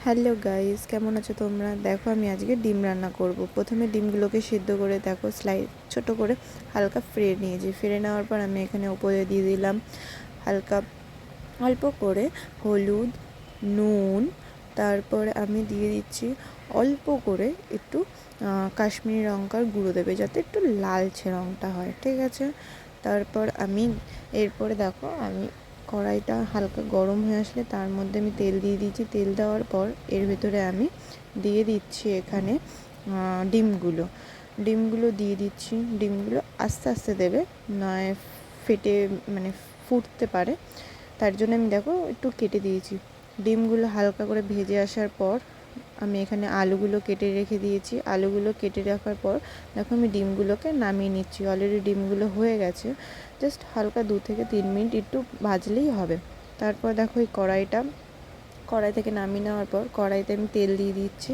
Hello guys, কেমন আছো তোমরা? দেখো আমি আজকে ডিম রান্না করব। প্রথমে ডিমগুলোকে সিদ্ধ করে দেখো ছোট করে হালকা ফ্রে নিয়েছি। ফ্রে নেওয়ার পর আমি এখানে উপরে দিয়ে দিলাম হালকা অল্প করে হলুদ, নুন। তারপর আমি দিয়ে দিচ্ছি অল্প করে একটু কাশ্মীরি লঙ্কার গুঁড়ো দেবে, যাতে একটু লালচে রঙটা হয়, ঠিক আছে? তারপর আমি এরপরে দেখো আমি কড়াইটা হালকা গরম হয়ে আসলে তার মধ্যে আমি তেল দিয়ে দিয়েছি। তেল দেওয়ার পর এর ভেতরে আমি দিয়ে দিচ্ছি এখানে ডিমগুলো দিয়ে দিচ্ছি। ডিমগুলো আস্তে আস্তে দেবে, নয় ফেটে মানে ফুটতে পারে, তার জন্য আমি দেখো একটু কেটে দিয়েছি। ডিমগুলো হালকা করে ভেজে আসার পর আমি এখানে আলুগুলো কেটে রেখে দিয়েছি। আলুগুলো কেটে রাখার পর দেখো আমি ডিমগুলোকে নামিয়ে নিচ্ছি। অলরেডি ডিমগুলো হয়ে গেছে, জাস্ট হালকা 2 থেকে 3 মিনিট একটু ভাজলেই হবে। তারপর দেখো এই কড়াই থেকে নামিয়ে নেওয়ার পর কড়াইতে আমি তেল দিয়ে দিচ্ছি।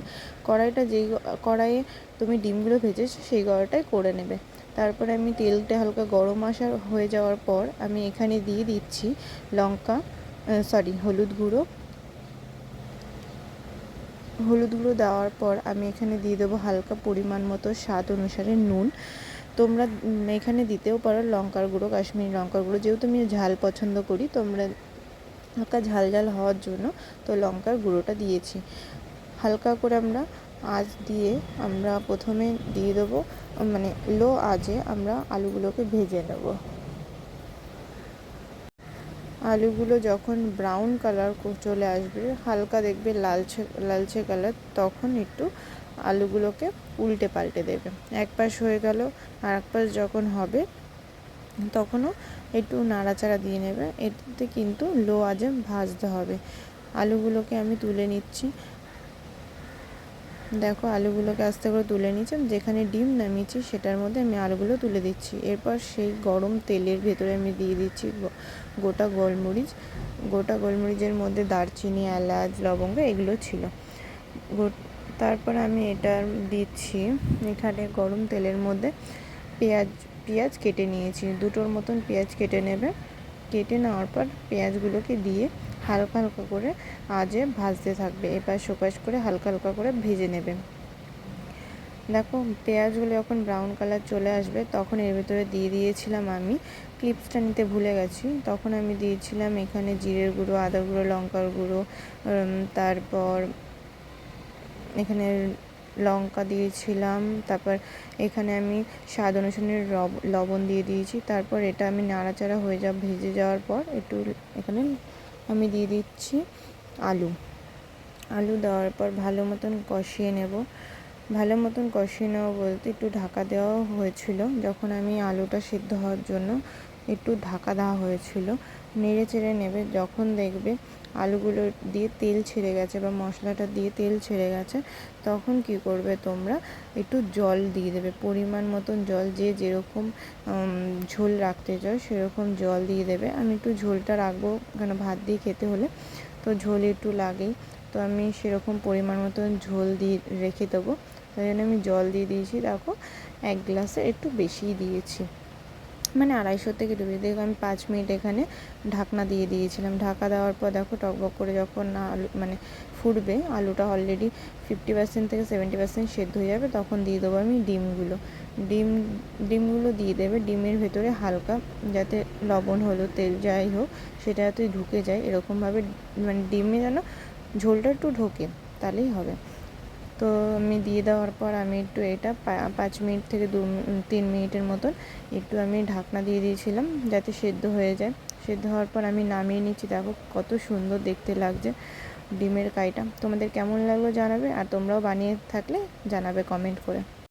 যেই কড়াইয়ে তুমি ডিমগুলো ভেজেছো সেই কড়াইটাই করে নেবে। তারপরে আমি তেলটা হালকা গরম হয়ে যাওয়ার পর আমি এখানে দিয়ে দিচ্ছি হলুদ গুঁড়ো দেওয়ার পর আমি এখানে দিয়ে দেবো হালকা পরিমাণ মতো স্বাদ অনুসারে নুন। তোমরা এখানে দিতেও পারো লঙ্কার গুঁড়ো, কাশ্মীরি লঙ্কার গুঁড়ো, যেহেতু আমি ঝাল পছন্দ করি, তোমরা হালকা ঝাল হওয়ার জন্য তো লঙ্কার গুঁড়োটা দিয়েছি। হালকা করে আঁচ দিয়ে আমরা প্রথমে দিয়ে দেবো, মানে লো আঁচে আমরা আলুগুলোকে ভেজে নেব। আলুগুলো যখন ব্রাউন কালার চলে আসবে, হালকা দেখবে লালচে কালার, তখন একটু আলুগুলোকে উল্টে পাল্টে দেবে। এক পাশ হয়ে গেল, আর এক পাশ যখন হবে তখনও একটু নাড়াচাড়া দিয়ে নেবে। এতে কিন্তু লো আঁচে ভাজতে হবে। আলুগুলোকে আমি তুলে নিচ্ছি। দেখো আলুগুলোকে আস্তে করে তুলে নিচ্ছি। যেখানে ডিম নামিয়েছি সেটার মধ্যে আমি আলুগুলো তুলে দিচ্ছি। এরপর সেই গরম তেলের ভেতরে আমি দিয়ে দিচ্ছি গোটা গোলমরিচের মধ্যে দারচিনি, এলাচ, লবঙ্গ এগুলো ছিল। তারপর আমি এটা দিচ্ছি এখানে গরম তেলের মধ্যে পেঁয়াজ কেটে নিয়েছি। 2টোর মতন পেঁয়াজ কেটে নেবে। কেটে নেওয়ার পর পেঁয়াজগুলোকে দিয়ে হালকা করে আঁচে ভাজতে থাকবে। এপাশ ওপাশ করে হালকা করে ভেজে নেবে। দেখো পেঁয়াজগুলো যখন ব্রাউন কালার চলে আসবে তখন এর ভিতরে দিয়ে দিয়েছিলাম, আমি ক্লিপসটা নিতে ভুলে গেছি, তখন আমি দিয়েছিলাম এখানে জিরের গুঁড়ো, আদা গুঁড়ো, লঙ্কার গুঁড়ো, তারপর এখানে লঙ্কা দিয়েছিলাম। তারপর এখানে আমি স্বাদ অনুসারে লবণ দিয়ে দিয়েছি। তারপর এটা আমি নাড়াচাড়া ভেজে যাওয়ার পর একটু এখানে আমি দিয়ে দিচ্ছি আলু দেওয়ার পর ভালো মতন কষিয়ে নেব বলতে একটু ঢাকা দেওয়া হয়েছিল। যখন আমি আলুটা সিদ্ধ হওয়ার জন্য একটু ঢাকা দেওয়া হয়েছিল, নেড়ে চেড়ে নেবে। যখন দেখবে আলুগুলো দিয়ে তেল ছেড়ে গেছে বা মশলাটা দিয়ে তেল ছেড়ে গেছে, তখন কি করবে তোমরা একটু জল দিয়ে দেবে, পরিমাণ মতন জল, যেরকম ঝোল রাখতে চাও সেরকম জল দিয়ে দেবে। আমি একটু ঝোলটা রাখবো, কেন ভাত দিয়ে খেতে হলে তো ঝোল একটু লাগেই, তো আমি সেরকম পরিমাণ মতন ঝোল দিয়ে রেখে দেবো। তাই জন্য আমি জল দিয়ে দিয়েছি। দেখো 1 গ্লাসে একটু বেশিই দিয়েছি, মানে 250 থেকে ডুবিয়ে দেখো আমি 5 মিনিট এখানে ঢাকনা দিয়ে দিয়েছিলাম। ঢাকা দেওয়ার পর দেখো টকবক করে যখন আলু ফুটবে, আলুটা অলরেডি 50% থেকে 70% সেদ্ধ হয়ে যাবে, তখন দিয়ে দেবো আমি ডিমগুলো দিয়ে দেবে। ডিমের ভেতরে হালকা যাতে লবণ, হলুদ, তেল যাই হোক সেটা যাতে ঢুকে যায়, এরকমভাবে ডিমে যেন ঝোলটা একটু ঢোকে, তাহলেই হবে। তো আমি দিয়ে দেওয়ার পর আমি একটু এটা 5 মিনিট থেকে 3 মিনিটের মতন একটু আমি ঢাকনা দিয়ে দিয়েছিলাম যাতে সেদ্ধ হয়ে যায়। সেদ্ধ হওয়ার পর আমি নামিয়ে নিচ্ছি। দেখো কত সুন্দর দেখতে লাগছে ডিমের কাইটা। তোমাদের কেমন লাগলো জানাবে, আর তোমরাও বানিয়ে থাকলে জানাবে কমেন্ট করে।